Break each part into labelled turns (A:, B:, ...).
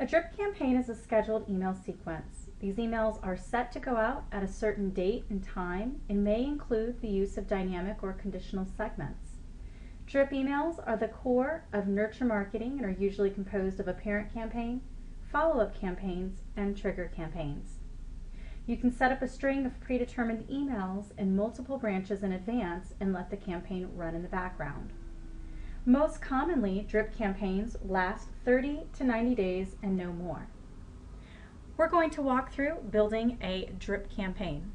A: A drip campaign is a scheduled email sequence. These emails are set to go out at a certain date and time and may include the use of dynamic or conditional segments. Drip emails are the core of nurture marketing and are usually composed of a parent campaign, follow-up campaigns, and trigger campaigns. You can set up a string of predetermined emails in multiple branches in advance and let the campaign run in the background. Most commonly, drip campaigns last 30 to 90 days and no more. We're going to walk through building a drip campaign.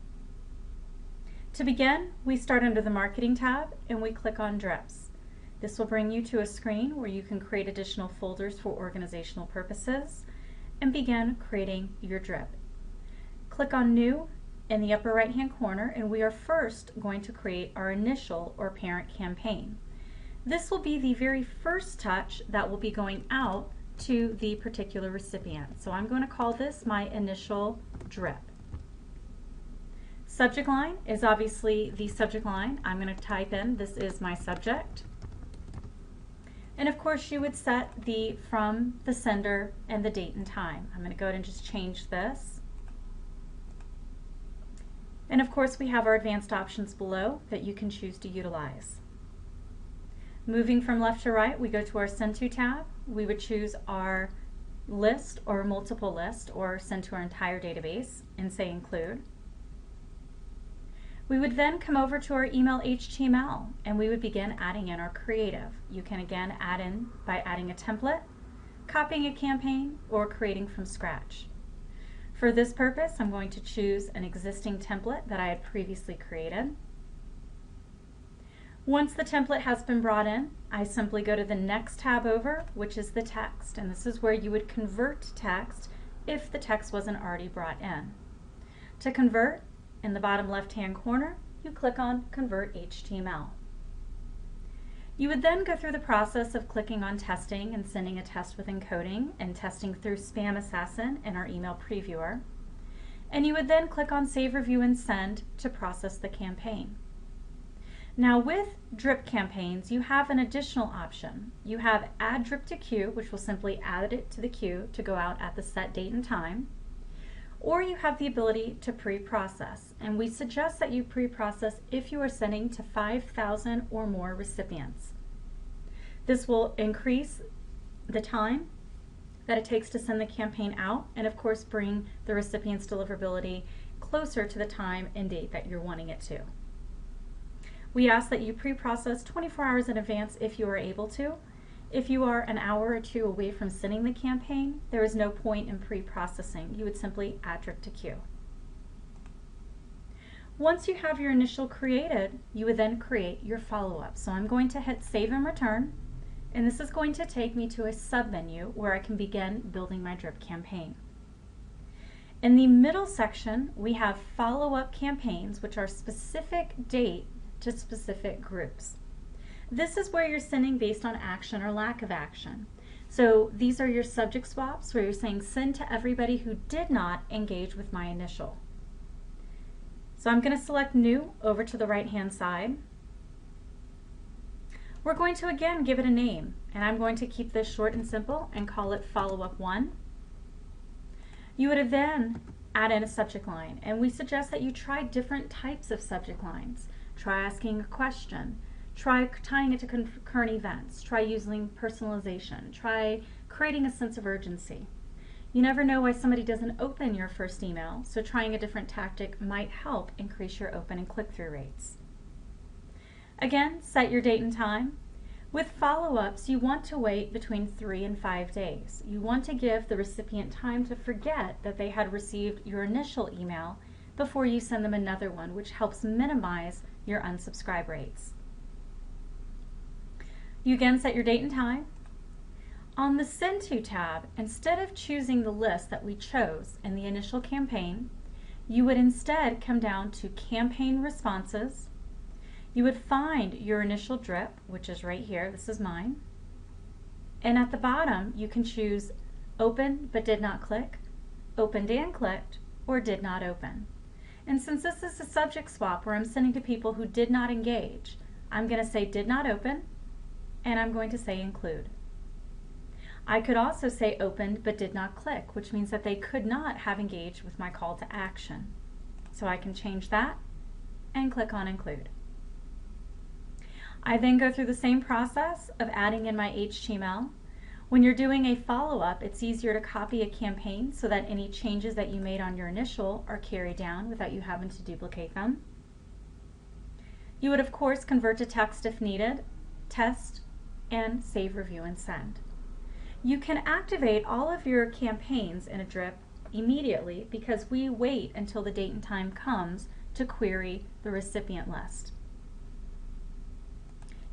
A: To begin, we start under the Marketing tab and we click on Drips. This will bring you to a screen where you can create additional folders for organizational purposes and begin creating your drip. Click on New in the upper right-hand corner, and we are first going to create our initial or parent campaign. This will be the very first touch that will be going out to the particular recipient. So I'm going to call this my initial drip. Subject line is obviously the subject line. I'm going to type in, this is my subject. And of course you would set the from, the sender, and the date and time. I'm going to go ahead and just change this. And of course we have our advanced options below that you can choose to utilize. Moving from left to right, we go to our Send To tab. We would choose our list or multiple list or send to our entire database and say Include. We would then come over to our email HTML and we would begin adding in our creative. You can again add in by adding a template, copying a campaign, or creating from scratch. For this purpose, I'm going to choose an existing template that I had previously created. Once the template has been brought in, I simply go to the next tab over, which is the text, and this is where you would convert text if the text wasn't already brought in. To convert, in the bottom left-hand corner, you click on Convert HTML. You would then go through the process of clicking on testing and sending a test with encoding and testing through Spam Assassin in our email previewer. And you would then click on Save, Review, and Send to process the campaign. Now with drip campaigns, you have an additional option. You have Add Drip to Queue, which will simply add it to the queue to go out at the set date and time. Or you have the ability to pre-process, and we suggest that you pre-process if you are sending to 5,000 or more recipients. This will increase the time that it takes to send the campaign out and of course bring the recipient's deliverability closer to the time and date that you're wanting it to. We ask that you pre-process 24 hours in advance if you are able to. If you are an hour or two away from sending the campaign, there is no point in pre-processing. You would simply add drip to queue. Once you have your initial created, you would then create your follow-up. So I'm going to hit Save and Return, and this is going to take me to a submenu where I can begin building my drip campaign. In the middle section, we have follow-up campaigns, which are specific date to specific groups. This is where you're sending based on action or lack of action. So these are your subject swaps where you're saying send to everybody who did not engage with my initial. So I'm going to select New over to the right hand side. We're going to again give it a name, and I'm going to keep this short and simple and call it Follow-up 1. You would then add in a subject line, and we suggest that you try different types of subject lines. Try asking a question. Try tying it to current events. Try using personalization. Try creating a sense of urgency. You never know why somebody doesn't open your first email, so trying a different tactic might help increase your open and click-through rates. Again, set your date and time. With follow-ups, you want to wait between 3 and 5 days. You want to give the recipient time to forget that they had received your initial email before you send them another one, which helps minimize your unsubscribe rates. You again set your date and time. On the Send To tab, instead of choosing the list that we chose in the initial campaign, you would instead come down to Campaign Responses. You would find your initial drip, which is right here, this is mine. And at the bottom, you can choose Open but did not click, Opened and clicked, or Did not open. And since this is a subject swap where I'm sending to people who did not engage, I'm going to say Did not open, and I'm going to say Include. I could also say opened but did not click, which means that they could not have engaged with my call to action. So I can change that and click on include. I then go through the same process of adding in my HTML. When you're doing a follow-up, it's easier to copy a campaign so that any changes that you made on your initial are carried down without you having to duplicate them. You would of course convert to text if needed, test, and save, review, and send. You can activate all of your campaigns in a drip immediately because we wait until the date and time comes to query the recipient list.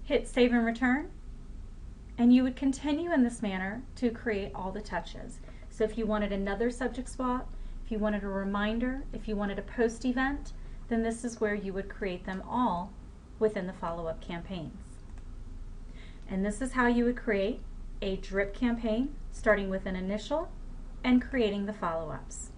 A: Hit save and return, and you would continue in this manner to create all the touches. So if you wanted another subject spot, if you wanted a reminder, if you wanted a post event, then this is where you would create them all within the follow-up campaigns. And this is how you would create a drip campaign, starting with an initial and creating the follow-ups.